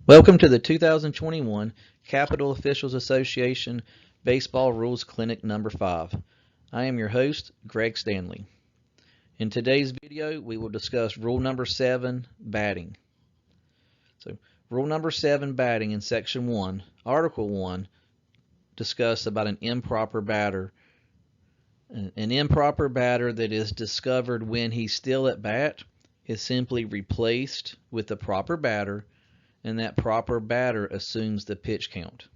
Welcome to the 2021 Capitol Officials Association Baseball Rules Clinic number 5. I am your host, Greg Stanley. In today's video, we will discuss rule number 7, batting. So, rule number 7, batting in section 1, article 1, discuss about an improper batter. An improper batter that is discovered when he's still at bat is simply replaced with the proper batter, and that proper batter assumes the pitch count.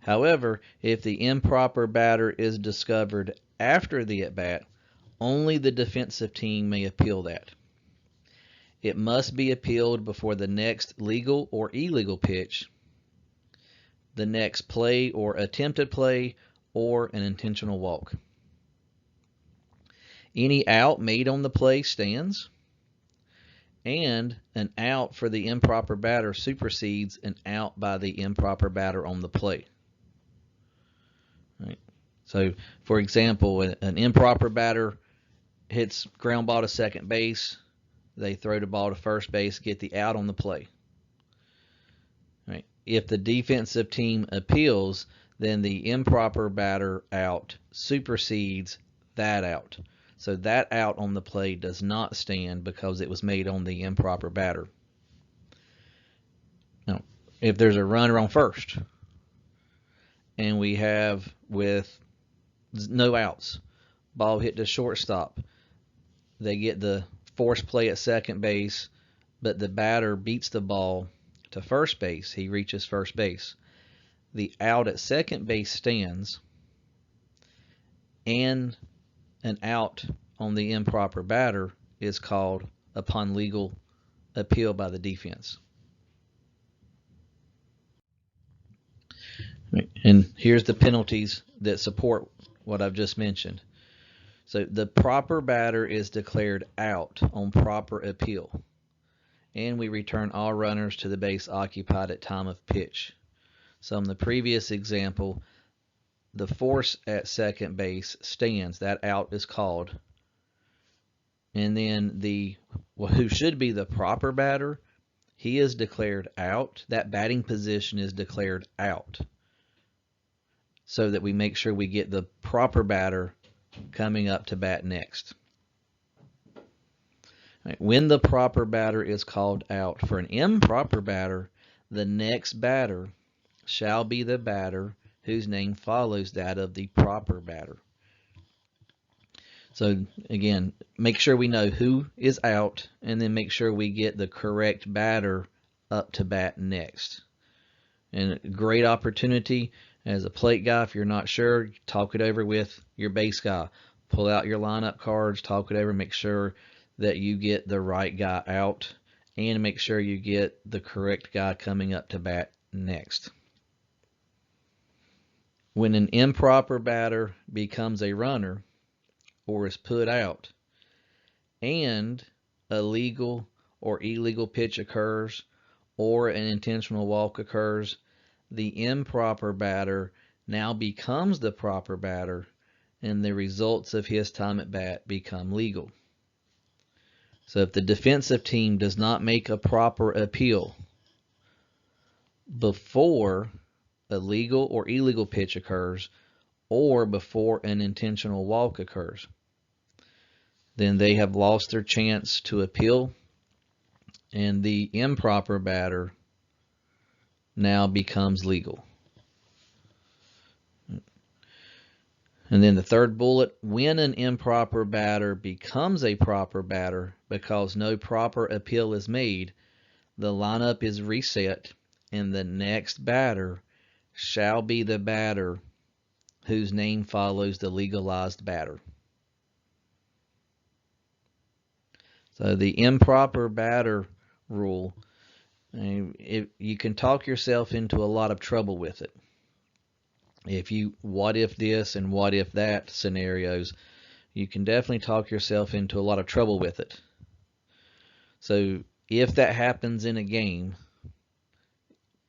However, if the improper batter is discovered after the at-bat, only the defensive team may appeal that. It must be appealed before the next legal or illegal pitch, the next play or attempted play, or an intentional walk. Any out made on the play stands, and an out for the improper batter supersedes an out by the improper batter on the play. Right. So, for example, an improper batter hits ground ball to second base, they throw the ball to first base, get the out on the play. Right. If the defensive team appeals, then the improper batter out supersedes that out. So that out on the play does not stand because it was made on the improper batter. Now, if there's a runner on first and we have with no outs, ball hit to shortstop, they get the forced play at second base, but the batter beats the ball to first base. He reaches first base. The out at second base stands, and an out on the improper batter is called upon legal appeal by the defense. And here's the penalties that support what I've just mentioned. So the proper batter is declared out on proper appeal, and we return all runners to the base occupied at time of pitch. So in the previous example, the force at second base stands. That out is called. And then who should be the proper batter, he is declared out. That batting position is declared out, so that we make sure we get the proper batter coming up to bat next. Right. When the proper batter is called out for an improper batter, the next batter shall be the batter whose name follows that of the proper batter. So again, make sure we know who is out, and then make sure we get the correct batter up to bat next. And a great opportunity as a plate guy, if you're not sure, talk it over with your base guy. Pull out your lineup cards, talk it over, make sure that you get the right guy out, and make sure you get the correct guy coming up to bat next. When an improper batter becomes a runner or is put out, and a legal or illegal pitch occurs or an intentional walk occurs, the improper batter now becomes the proper batter, and the results of his time at bat become legal. So if the defensive team does not make a proper appeal before a legal or illegal pitch occurs, or before an intentional walk occurs, then they have lost their chance to appeal, and the improper batter now becomes legal. And then the third bullet, when an improper batter becomes a proper batter because no proper appeal is made, the lineup is reset, and the next batter shall be the batter whose name follows the legalized batter. So the improper batter rule, you can talk yourself into a lot of trouble with it. If you what if this and what if that scenarios, you can definitely talk yourself into a lot of trouble with it. So if that happens in a game,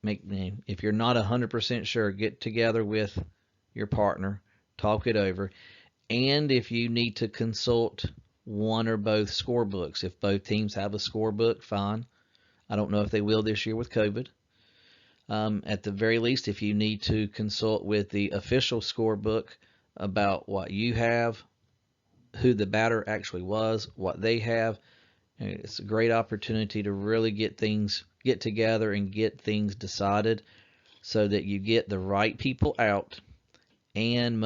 if you're not 100% sure, get together with your partner, talk it over, and if you need to consult one or both scorebooks, if both teams have a scorebook, fine. I don't know if they will this year with COVID. At the very least, if you need to consult with the official scorebook about what you have, who the batter actually was, what they have, it's a great opportunity to really get together and get things decided so that you get the right people out, and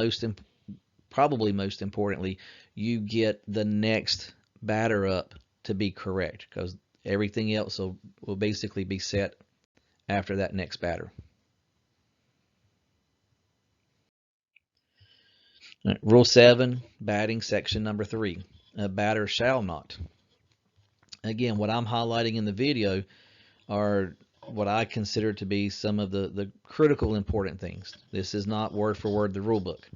probably most importantly, you get the next batter up to be correct, because everything else will basically be set after that next batter. Right, Rule 7, batting, section number 3. A batter shall not. Again, what I'm highlighting in the video are what I consider to be some of the critical important things. This is not word for word the rule book.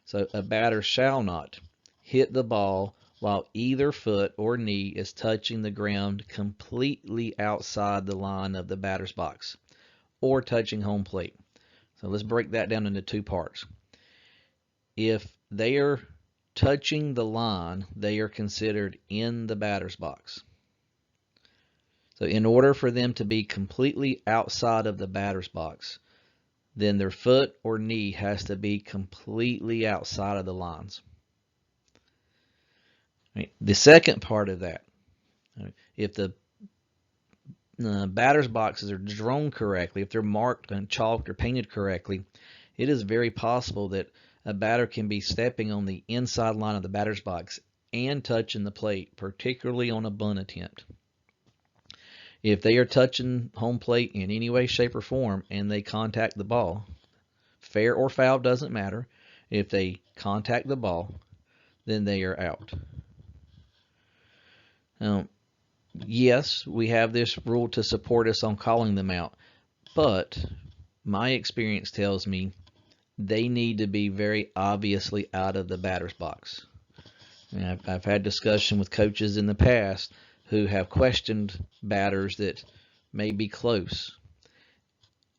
So a batter shall not hit the ball while either foot or knee is touching the ground completely outside the line of the batter's box or touching home plate. So let's break that down into two parts. If they are touching the line, they are considered in the batter's box. So in order for them to be completely outside of the batter's box, then their foot or knee has to be completely outside of the lines. The second part of that, if the batter's boxes are drawn correctly, if they're marked and chalked or painted correctly, it is very possible that a batter can be stepping on the inside line of the batter's box and touching the plate, particularly on a bunt attempt. If they are touching home plate in any way, shape, or form and they contact the ball, fair or foul doesn't matter. If they contact the ball, then they are out. Now, yes, we have this rule to support us on calling them out, but my experience tells me they need to be very obviously out of the batter's box. And I've had discussion with coaches in the past who have questioned batters that may be close.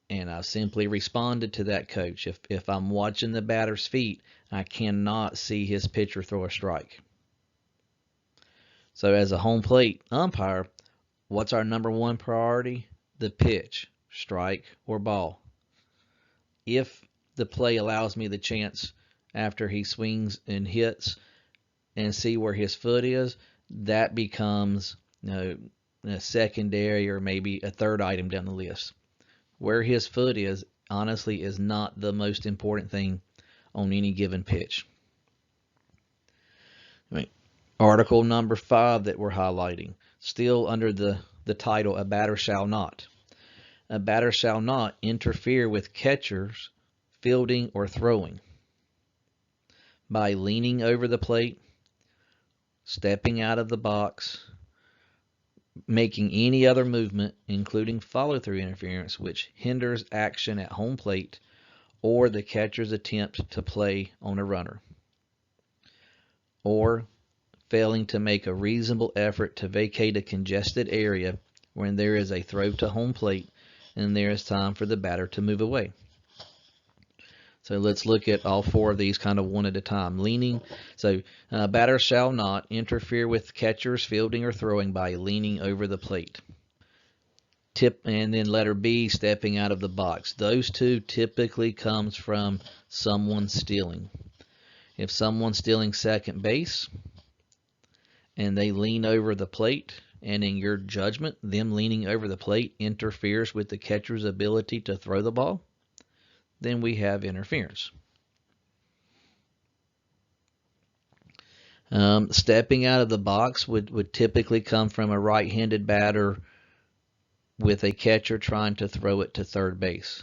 And I simply responded to that coach. If I'm watching the batter's feet, I cannot see his pitcher throw a strike. So as a home plate umpire, what's our number one priority? The pitch, strike, or ball. If the play allows me the chance after he swings and hits and see where his foot is, that becomes a secondary or maybe a third item down the list. Where his foot is, honestly, is not the most important thing on any given pitch. Article number 5 that we're highlighting, still under the title, a batter shall not. A batter shall not interfere with catchers fielding or throwing by leaning over the plate, stepping out of the box, making any other movement, including follow-through interference, which hinders action at home plate or the catcher's attempt to play on a runner, or failing to make a reasonable effort to vacate a congested area when there is a throw to home plate and there is time for the batter to move away. So let's look at all 4 of these kind of one at a time. Leaning. So batter shall not interfere with catchers fielding or throwing by leaning over the plate. And then letter B, stepping out of the box. Those two typically comes from someone stealing. If someone's stealing second base and they lean over the plate, and in your judgment, them leaning over the plate interferes with the catcher's ability to throw the ball, then we have interference. Stepping out of the box would typically come from a right-handed batter with a catcher trying to throw it to third base.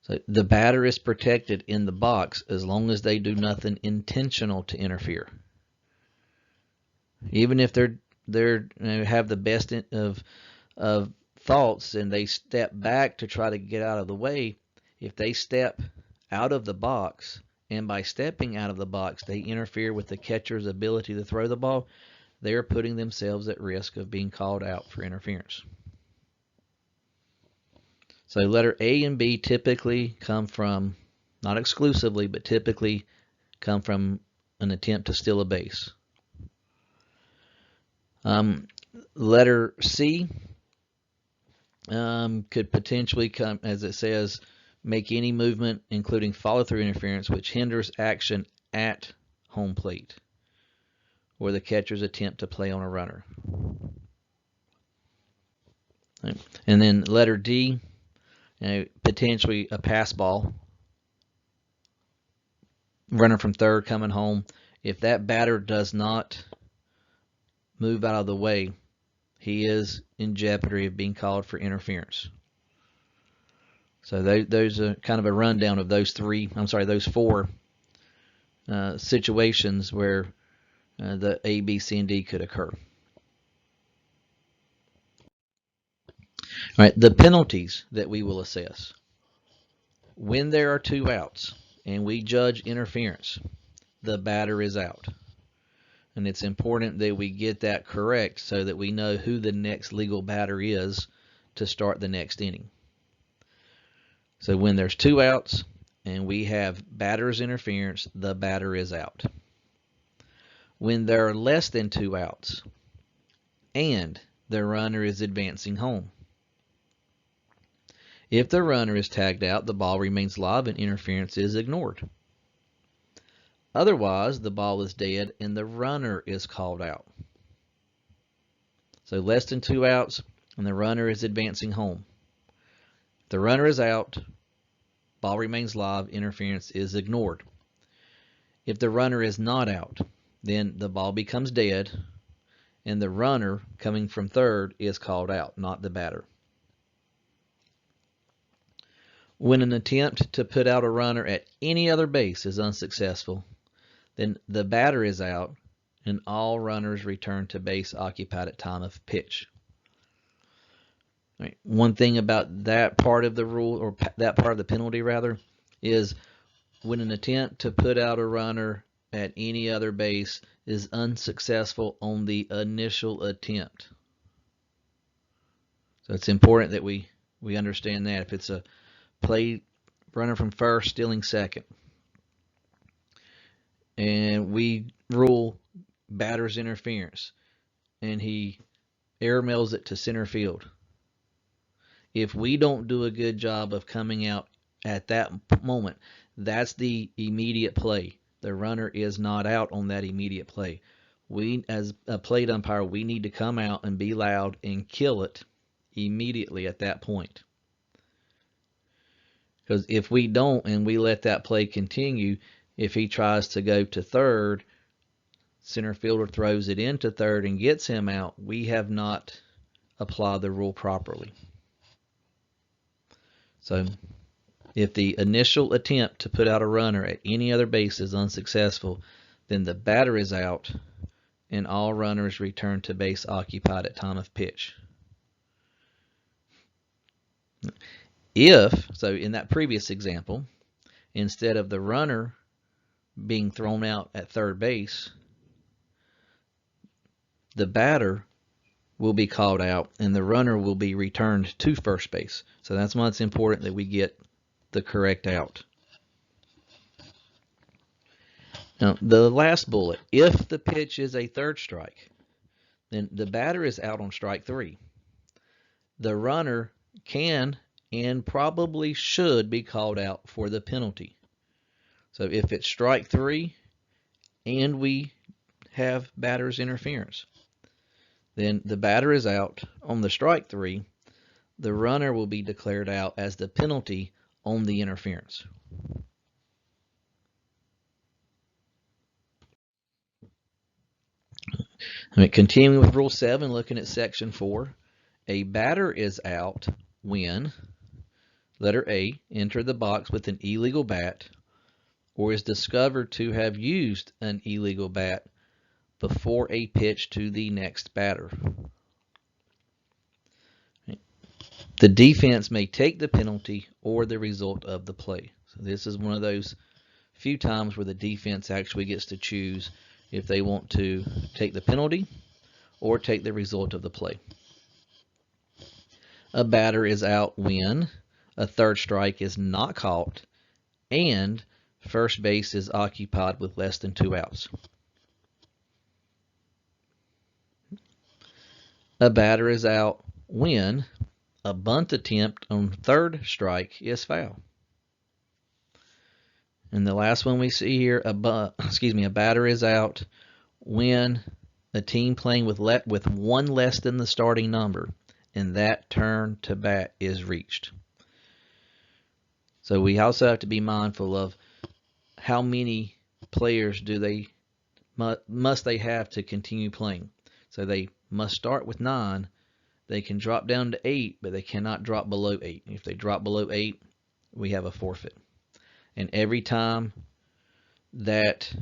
So the batter is protected in the box as long as they do nothing intentional to interfere. Even if they're have the best of thoughts and they step back to try to get out of the way, if they step out of the box, and by stepping out of the box they interfere with the catcher's ability to throw the ball, they're putting themselves at risk of being called out for interference. So letter A and B typically come from, not exclusively, but typically come from an attempt to steal a base. Letter C could potentially come, as it says, make any movement, including follow-through interference, which hinders action at home plate or the catcher's attempt to play on a runner. Right. And then letter D, potentially a pass ball, runner from third coming home. If that batter does not move out of the way, he is in jeopardy of being called for interference. So those are kind of a rundown of those four situations where the A, B, C, and D could occur. All right, the penalties that we will assess. When there are 2 outs and we judge interference, the batter is out. And it's important that we get that correct so that we know who the next legal batter is to start the next inning. So when there's 2 outs and we have batter's interference, the batter is out. When there are less than 2 outs and the runner is advancing home, if the runner is tagged out, the ball remains live and interference is ignored. Otherwise, the ball is dead and the runner is called out. So less than 2 outs and the runner is advancing home. If the runner is out, ball remains live, interference is ignored. If the runner is not out, then the ball becomes dead and the runner coming from third is called out, not the batter. When an attempt to put out a runner at any other base is unsuccessful, then the batter is out and all runners return to base occupied at time of pitch. Right. One thing about that part of the rule, or that part of the penalty rather, is when an attempt to put out a runner at any other base is unsuccessful on the initial attempt. So it's important that we understand that. If it's a play runner from first stealing second, and we rule batter's interference, and he airmails it to center field, if we don't do a good job of coming out at that moment, that's the immediate play. The runner is not out on that immediate play. We, as a plate umpire, we need to come out and be loud and kill it immediately at that point. Because if we don't and we let that play continue, if he tries to go to third, center fielder throws it into third and gets him out, we have not applied the rule properly. So if the initial attempt to put out a runner at any other base is unsuccessful, then the batter is out and all runners return to base occupied at time of pitch. If, so in that previous example, instead of the runner being thrown out at third base, the batter will be called out and the runner will be returned to first base. So that's why it's important that we get the correct out. Now, the last bullet, if the pitch is a third strike, then the batter is out on strike 3. The runner can and probably should be called out for the penalty. So if it's strike 3 and we have batter's interference, then the batter is out on the strike 3. The runner will be declared out as the penalty on the interference. Continuing with Rule 7, looking at Section 4, a batter is out when, letter A, enter the box with an illegal bat or is discovered to have used an illegal bat before a pitch to the next batter. The defense may take the penalty or the result of the play. So this is one of those few times where the defense actually gets to choose if they want to take the penalty or take the result of the play. A batter is out when a third strike is not caught and first base is occupied with less than 2 outs. A batter is out when a bunt attempt on third strike is foul. And the last one we see here, a batter is out when a team playing with one less than the starting number, and that turn to bat is reached. So we also have to be mindful of how many players must they have to continue playing. So they must start with 9. They can drop down to 8, but they cannot drop below 8. If they drop below 8, we have a forfeit. And every time that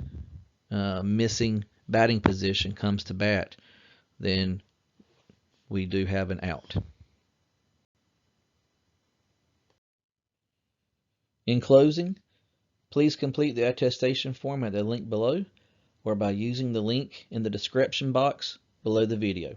missing batting position comes to bat, then we do have an out. In closing, please complete the attestation form at the link below or by using the link in the description box below the video.